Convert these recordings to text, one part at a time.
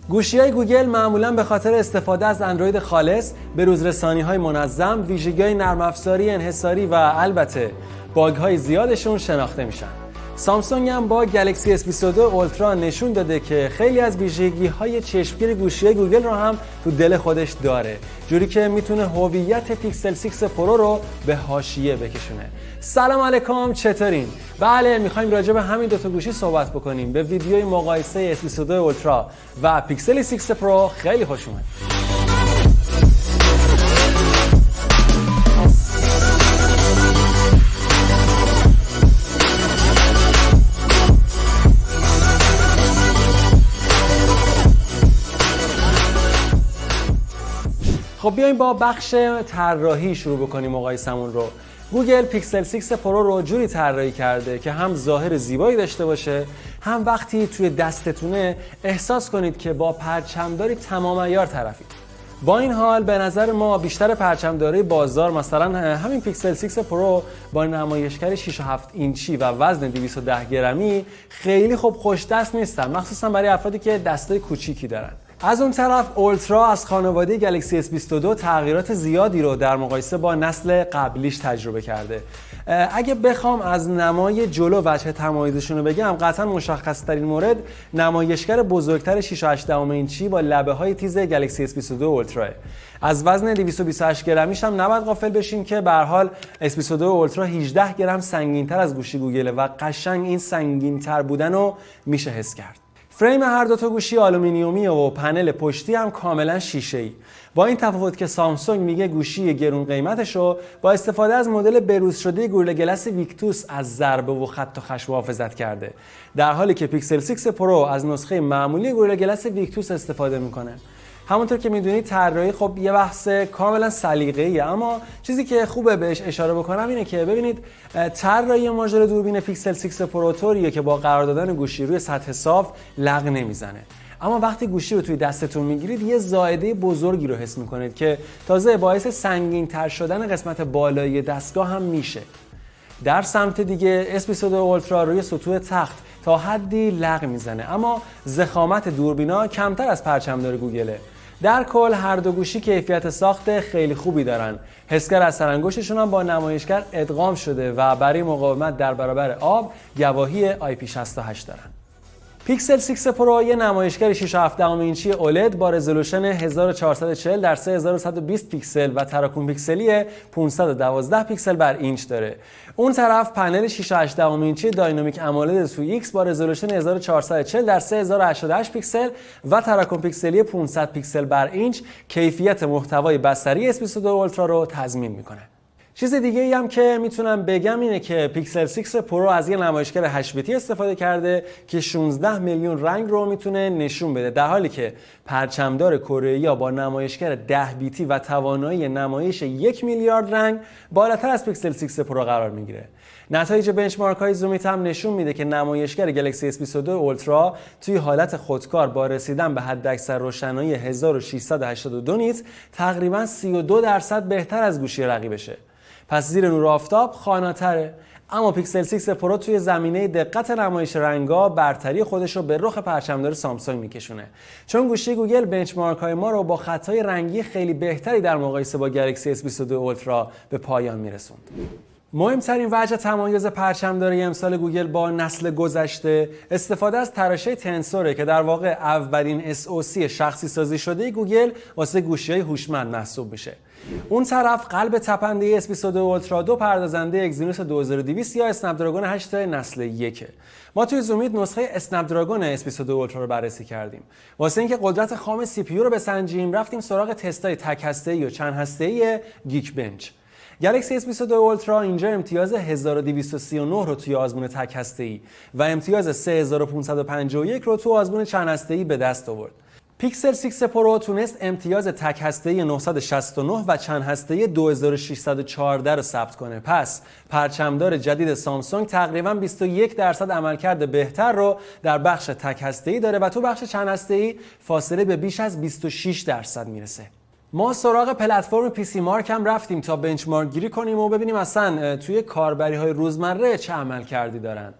گوشی‌های گوگل معمولاً به خاطر استفاده از اندروید خالص، به روزرسانی‌های منظم، ویژگی‌های نرم افزاری انحصاری و البته باگ‌های زیادشون شناخته میشن. سامسونگ هم با گلکسی S22 اولترا نشون داده که خیلی از ویژگی‌های چشمگیر گوشی‌های گوگل رو هم تو دل خودش داره، جوری که میتونه هویت پیکسل 6 پرو رو به حاشیه بکشونه. سلام علیکم، چطورین؟ بله، میخوایم راجع به همین دوتا گوشی صحبت بکنیم. به ویدیوی مقایسه S22 اولترا و پیکسل 6 پرو خیلی خوش اومد. خب بیایم با بخش طراحی شروع بکنیم مقایسمون رو. گوگل پیکسل 6 پرو رو جوری طراحی کرده که هم ظاهر زیبایی داشته باشه، هم وقتی توی دستتونه احساس کنید که با پرچمداری تمام عیار طرفید. با این حال به نظر ما بیشتر پرچمداری بازار، مثلا همین پیکسل 6 پرو با نمایشگر 6.7 اینچی و وزن 210 گرمی خیلی خوب خوش دست نیستن، مخصوصا برای افرادی که دستای کوچیکی دارن. از اون طرف اولترا از خانواده گلکسی S22 تغییرات زیادی رو در مقایسه با نسل قبلیش تجربه کرده. اگه بخوام از نمای جلو وجه تمایزشون رو بگم، قطعا مشخص ترین مورد نمایشگر بزرگتر 6.8 اینچی با لبه های تیز گلکسی S22 اولترا. از وزن 228 گرمیش هم نباید غافل بشیم که به هر حال S22 اولترا 18 گرم سنگین‌تر از گوشی گوگله و قشنگ این سنگین‌تر بودن رو میشه حس کرد. فریم هر دو تا گوشی آلومینیومی و پنل پشتی هم کاملا شیشه‌ای. با این تفاوت که سامسونگ میگه گوشی گرون قیمتش رو با استفاده از مدل بروز شده گوریلا گلاس ویکتوس از ضربه و خط و خش محافظت کرده، در حالی که پیکسل 6 پرو از نسخه معمولی گوریلا گلاس ویکتوس استفاده میکنه. همونطور که میدونید طراحی خب یه بحث کاملا سلیقه‌ایه، اما چیزی که خوبه بهش اشاره بکنم اینه که ببینید طراحی ماژور دوربین پیکسل 6 پرو طوریه که با قرار دادن گوشی روی سطح صاف لق نمیزنه، اما وقتی گوشی رو توی دستتون میگیرید یه زائده بزرگی رو حس میکنید که تازه باعث سنگین‌تر شدن قسمت بالایی دستگاه هم میشه. در سمت دیگه S22 اولترا روی سطوح تخت تا حدی لق میزنه، اما ضخامت دوربینا کمتر از پرچمدار گوگله. در کل هر دو گوشی کیفیت ساخت خیلی خوبی دارن. حسگر اثر انگشتشون هم با نمایشگر ادغام شده و برای مقاومت در برابر آب گواهی IP68 دارن. پیکسل 6 پرو یه نمایشگر 6.7 اینچی اولد با رزولوشن 1440 در 3120 پیکسل و تراکم پیکسلی 512 پیکسل بر اینچ داره. اون طرف پنل 6.8 اینچی داینامیک امولد 2X با رزولوشن 1440 در 3088 پیکسل و تراکم پیکسلی 500 پیکسل بر اینچ کیفیت محتوای بصری S22 اولترا رو تضمین میکنه. چیز دیگه ای هم که میتونم بگم اینه که پیکسل 6 پرو از یه نمایشگر 8 بیتی استفاده کرده که 16 میلیون رنگ رو میتونه نشون بده، در حالی که پرچمدار کره با نمایشگر 10 بیتی و توانایی نمایش 1 میلیارد رنگ بالاتر از پیکسل 6 پرو قرار میگیره. نتایج بنچمارک های زومیت هم نشون میده که نمایشگر گلکسی S22 اولترا توی حالت خودکار با رسیدن به حداکثر روشنایی 1682 نیت تقریبا 32% بهتر از گوشی رقیبشه. پس زیر نور آفتاب خاناتره، اما پیکسل 6 پرو توی زمینه دقت نمایش رنگا برتری خودش رو به رخ پرچمدار سامسونگ میکشونه، چون گوشی گوگل بنچمارک های ما رو با خطای رنگی خیلی بهتری در مقایسه با گلکسی S22 اولترا به پایان میرسوند. مهمترین وجه تمایز پرچمداری امسال گوگل با نسل گذشته استفاده از تراشه تنسوره که در واقع اولین SoC شخصی سازی شده گوگل واسه گوشی‌های هوشمند محسوب میشه. اون طرف قلب تپنده S22 اولترا 2 پردازنده اگزینوس 2200 یا اسنپدراگون 8 نسل 1. ما توی زومیت نسخه اسنپدراگون S22 اولترا رو بررسی کردیم. واسه اینکه قدرت خام CPU رو بسنجیم رفتیم سراغ تستای تک هسته‌ای و چند هسته‌ای گیک بنچ. گلکسی S22 اولترا اینجا امتیاز 1239 رو توی آزمون تک هسته‌ای و امتیاز 3551 رو توی آزمون چند هسته‌ای به دست آورد. پیکسل 6 پرو تونست امتیاز تک هسته‌ای 969 و چند هسته‌ای 2614 رو ثبت کنه. پس پرچمدار جدید سامسونگ تقریباً 21% عملکرد بهتر رو در بخش تک هسته‌ای داره و تو بخش چند هسته‌ای فاصله به بیش از 26% میرسه. ما سراغ پلتفرم PC Mark هم رفتیم تا بنچمارک گیری کنیم و ببینیم اصلا توی کاربری‌های روزمره چه عملکردی دارن.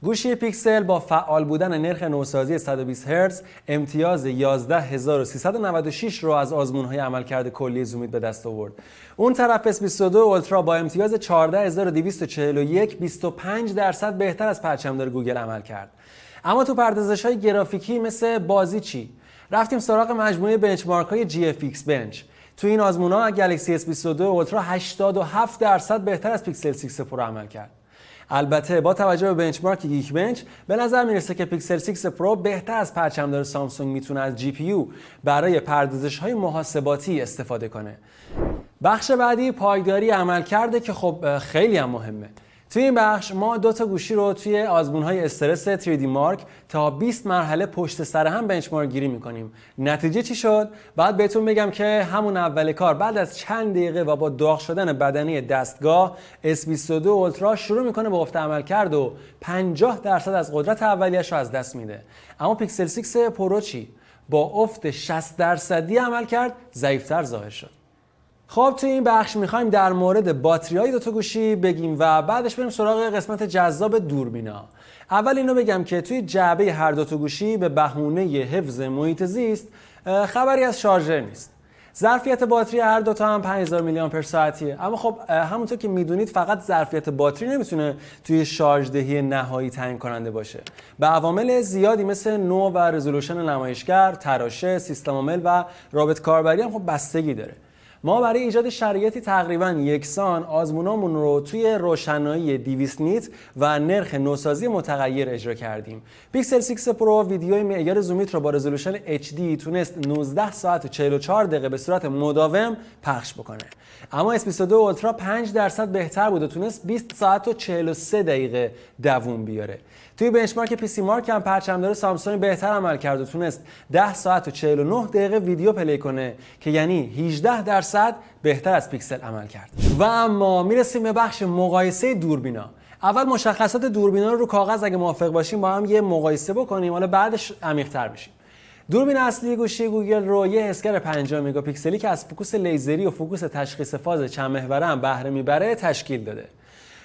گوشی پیکسل با فعال بودن نرخ نوسازی 120 هرتز امتیاز 11396 رو از آزمون‌های عملکرد کلی زومیت به دست آورد. اون طرف S22 اولترا با امتیاز 14241 25% بهتر از پرچمدار گوگل عمل کرد. اما تو پردازش‌های گرافیکی مثل بازی چی؟ رفتیم سراغ مجموعه بنچمارک‌های GFX Bench. تو این آزمون‌ها گلکسی S22 اولترا 87% بهتر از پیکسل 6 پرو عمل کرد. البته با توجه به بنچمارک گیک بنچ به نظر میرسه که پیکسل 6 پرو بهتر از پرچمدار سامسونگ میتونه از GPU برای پردازش‌های محاسباتی استفاده کنه. بخش بعدی پایداری عملکرد که خب خیلی هم مهمه. توی این بخش ما دو تا گوشی رو توی آزمون‌های استرس 3D مارک تا 20 مرحله پشت سر هم بنچمارک گیری می‌کنیم. نتیجه چی شد؟ بعد بهتون بگم که همون اول کار بعد از چند دقیقه و با داغ شدن بدنی دستگاه S22 اولترا شروع می‌کنه به افت عملکرد و 50% از قدرت اولیه‌اش رو از دست میده. اما پیکسل 6 پرو چی؟ با افت 60% عملکرد ضعیف‌تر ظاهر شد. خب توی این بخش میخوایم در مورد باتری‌های دو تا گوشی بگیم و بعدش بریم سراغ قسمت جذاب دوربینا. اول اینو بگم که توی جعبه هر دو تا گوشی به بهونه حفظ محیط زیست خبری از شارژر نیست. ظرفیت باتری هر دو تا هم 5000 میلی آمپر ساعتیه. اما خب همونطور که میدونید فقط ظرفیت باتری نمیتونه توی شارژ دهی نهایی تعیین کننده باشه. به عوامل زیادی مثل نوع و رزولوشن نمایشگر، تراشه، سیستم عامل و رابط کاربری هم خب بستگی داره. ما برای ایجاد شرایطی تقریباً یکسان آزمونامون رو توی روشنایی 200 نیت و نرخ نوسازی متغیر اجرا کردیم. پیکسل 6 پرو ویدیوی معیار زومیت رو با رزولوشن HD تونست 19 ساعت و 44 دقیقه به صورت مداوم پخش بکنه. اما S22 اولترا 5% بهتر بود و تونست 20 ساعت و 43 دقیقه دووم بیاره. توی بنچمارک PC مارک هم پرچمدار سامسونگ بهتر عمل کرد و تونست 10 ساعت و 49 دقیقه ویدیو پلی کنه که یعنی 18% بهتر از پیکسل عمل کرد. و اما میرسیم به بخش مقایسه دوربینا. اول مشخصات دوربینا رو کاغذ اگه موافق باشیم با هم یه مقایسه بکنیم، حالا بعدش عمیق‌تر بشیم. دوربین اصلی گوشی گوگل رو یه حسگر 50 مگاپیکسلی که از فوکوس لیزری و فوکوس تشخیص فاز چند محوره هم بهره میبره تشکیل داده.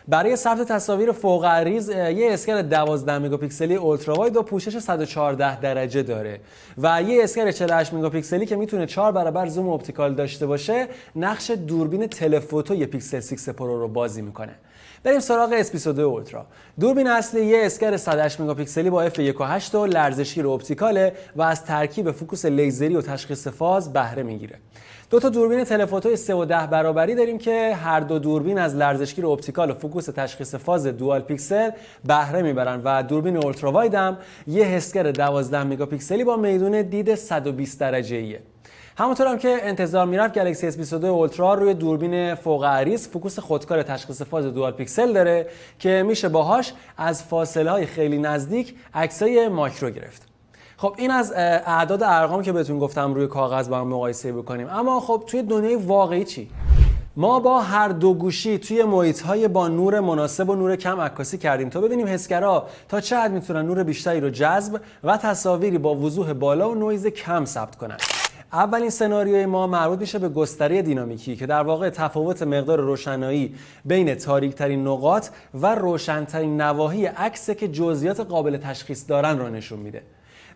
برای ثبت تصاویر فوق عریض یه اسکر 12 مگاپیکسلی اولترا واید و پوشش 114 درجه داره و یه اسکر 48 مگاپیکسلی که میتونه 4 برابر زوم اپتیکال داشته باشه نقش دوربین تلفوتو یه پیکسل 6 پرو رو بازی میکنه. بریم سراغ S22 اولترا. دوربین اصلی یه اسکر 108 مگاپیکسلی با f1.8 و لرزشگیر اپتیکاله و از ترکیب فوکوس لیزری و تشخیص فاز بهره میگیره. دو تا دوربین تلفوتو 3 و 10 برابری داریم که هر دو دوربین از لرزشگیر اپتیکال و فوکوس تشخیص فاز دوال پیکسل بهره میبرن و دوربین اولترا واید هم یه حسگر 12 مگاپیکسلی با میدون دید 120 درجه‌ایه. همونطور هم که انتظار میرفت گلکسی S22 اولترا روی دوربین فوق عریض فوکوس خودکار تشخیص فاز دوال پیکسل داره که میشه باهاش از فاصله‌های خیلی نزدیک عکسای ماکرو گرفت. خب این از اعداد ارقام که بهتون گفتم روی کاغذ با هم مقایسه بکنیم. اما خب توی دنیای واقعی چی؟ ما با هر دو گوشی توی محیط‌های با نور مناسب و نور کم عکاسی کردیم تا ببینیم حسگرها تا چه حد میتونن نور بیشتری رو جذب و تصاویری با وضوح بالا و نویز کم ثبت کنن. اولین سناریوی ما مربوط میشه به گستره دینامیکی که در واقع تفاوت مقدار روشنایی بین تاریک‌ترین نقاط و روشن‌ترین نواحی عکس که جزئیات قابل تشخیص دارن رو نشون میده.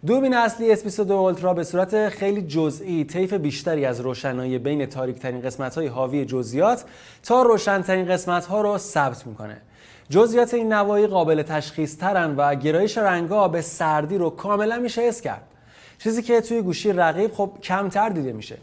دوربین اصلی S22 اولترا به صورت خیلی جزئی طیف بیشتری از روشنایی بین تاریک‌ترین قسمت‌های حاوی جزئیات تا روشن‌ترین قسمت‌ها رو ثبت می‌کنه. جزئیات این نواحی قابل تشخیص ترن و گرایش رنگ‌ها به سردی رو کاملا میشه حس کرد. چیزی که توی گوشی رقیب خب کمتر دیده میشه.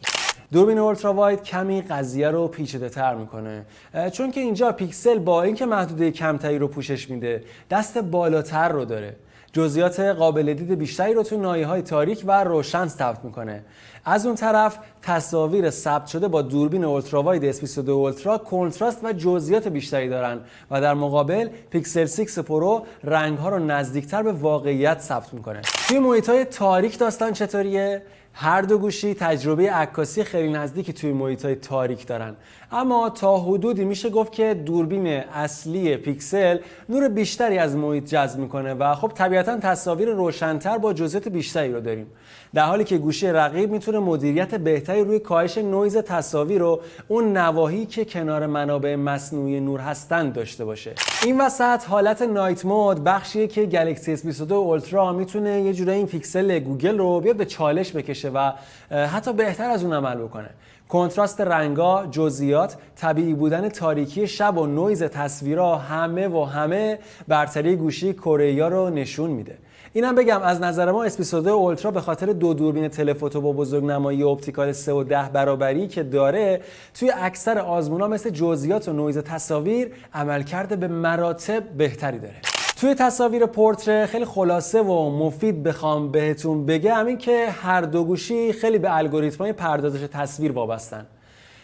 دوربین اولترا واید کمی قضیه رو پیچیده‌تر میکنه چون که اینجا پیکسل با اینکه محدوده کمتری رو پوشش میده دست بالاتر رو داره. جزئیات قابل دید بیشتری رو تو ناحیه‌های تاریک و روشن ثبت میکنه. از اون طرف تصاویر ثبت شده با دوربین اولترا واید S22 اولترا کنتراست و جزئیات بیشتری دارن و در مقابل پیکسل 6 پرو رنگ‌ها رو نزدیکتر به واقعیت ثبت میکنه. توی محیط‌های تاریک داستان چطوریه؟ هر دو گوشی تجربه عکاسی خیلی نزدیکی توی محیط‌های تاریک دارن، اما تا حدودی میشه گفت که دوربین اصلی پیکسل نور بیشتری از محیط جذب میکنه و خب طبیعتاً تصاویر روشن‌تر با جزئیات بیشتری رو داریم، در حالی که گوشی رقیب میتونه مدیریت بهتری روی کاهش نویز تصاویر رو اون نواحی که کنار منابع مصنوعی نور هستن داشته باشه. این وسط حالت نایت مود بخشیه که گلکسی S22 اولترا میتونه یه جورایی این پیکسل گوگل رو بیاد به چالش بکشه و حتی بهتر از اون عمل بکنه. کنتراست رنگا، جزئیات، طبیعی بودن تاریکی شب و نویز تصویرها همه برتری گوشی کره‌ای‌ها رو نشون میده. اینم بگم از نظر ما S22 اولترا به خاطر دو دوربین تلفوتو با بزرگنمایی اپتیکال 3 و 10 برابری که داره توی اکثر آزمون‌ها مثل جزئیات و نویز تصاویر عملکرد به مراتب بهتری داره. توی تصاویر پورتره خیلی خلاصه و مفید بخوام بهتون بگم این که هر دو گوشی خیلی به الگوریتم‌های پردازش تصویر وابستن.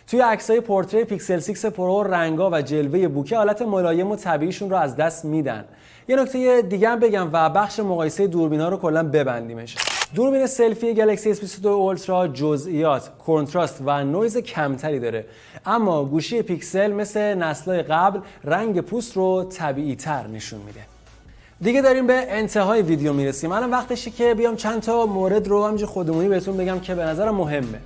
توی عکسای پورتره پیکسل 6 پرو رنگا و جلوه بوکه حالت ملایم و طبیعیشون رو از دست میدن. یه نکته دیگه هم بگم و بخش مقایسه دوربینا رو کلا ببندیمش. دوربین سلفی گلکسی S22 اولترا جزئیات، کنتراست و نویز کمتری داره، اما گوشی پیکسل مثل نسل‌های قبل رنگ پوست رو طبیعی‌تر نشون میده. دیگه داریم به انتهای ویدیو میرسیم. الان وقتشه که بیام چند تا مورد رو همینجوری خودمونی بهتون بگم که به نظرم مهمه.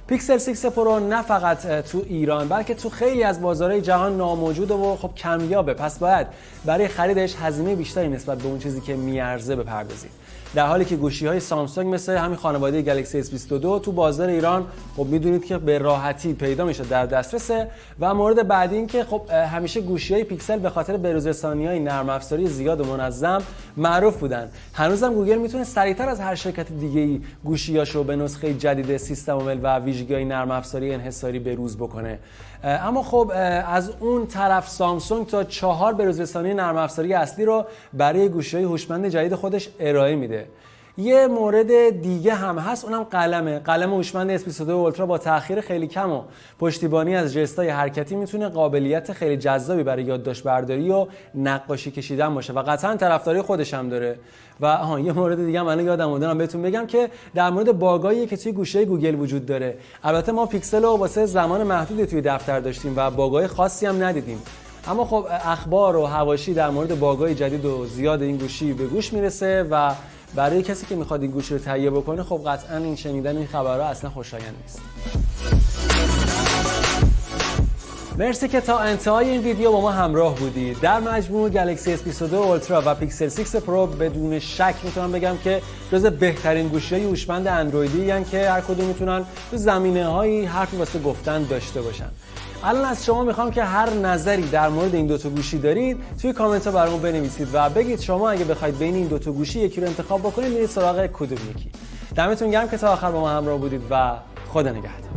پیکسل 6 پرو نه فقط تو ایران بلکه تو خیلی از بازارهای جهان ناموجوده و خب کمیابه، پس باید برای خریدش هزینه بیشتری نسبت به اون چیزی که میارزه بپردازید. در حالی که گوشی‌های سامسونگ مثل همین خانواده گلکسی S22 تو بازار ایران خب میدونید که به راحتی پیدا میشه، در دسترسه. و مورد بعدی این که خب همیشه گوشی‌های پیکسل به خاطر به‌روزرسانی‌های نرم افزاری زیاد و منظم معروف بودن. هنوزم گوگل میتونه سریعتر از هر شرکت دیگه‌ای گوشی‌هاشو به نسخه جدید سیستم عامل و ویژگی‌های نرم افزاری انحصاری بروز بکنه. اما خب از اون طرف سامسونگ تا 4 به‌روزرسانی نرم افزاری اصلی رو برای گوشی‌های هوشمند جدید خودش ارائه میده. یه مورد دیگه هم هست، اونم قلم هوشمند S22 اولترا با تأخیر خیلی کم و پشتیبانی از ژست‌های حرکتی میتونه قابلیت خیلی جذابی برای یادداشت برداری و نقاشی کشیدن باشه و قطعا طرفداری خودش هم داره. و یه مورد دیگه هم الان یادم اومد بهتون بگم که در مورد باگایی که توی گوشه گوگل وجود داره. البته ما پیکسل رو واسه زمان محدودی توی دفتر داشتیم و باگای خاصی هم ندیدیم، اما خب اخبار و حواشی در مورد باگای جدید و زیاد این گوشی به گوش میرسه و برای کسی که میخواد این گوشی رو تهیه بکنه خب قطعا این شنیدن این خبرها اصلا خوشایند نیست. مرسی که تا انتهای این ویدیو با ما همراه بودید. در مجموع گلکسی S22 اولترا و پیکسل 6 پرو بدون شک میتونم بگم که جز بهترین گوشی‌های هوشمند اندرویدی ان که هر کدوم میتونن تو زمینه‌های حرفی واسه گفتن داشته باشن. الان از شما میخوام که هر نظری در مورد این دوتا گوشی دارید توی کامنت ها برامون بنویسید و بگید شما اگه بخواید بین این دوتا گوشی یکی رو انتخاب بکنید میرید سراغ کدوم یکی. دمتون گرم که تا آخر با ما همراه بودید و خدا نگهدار.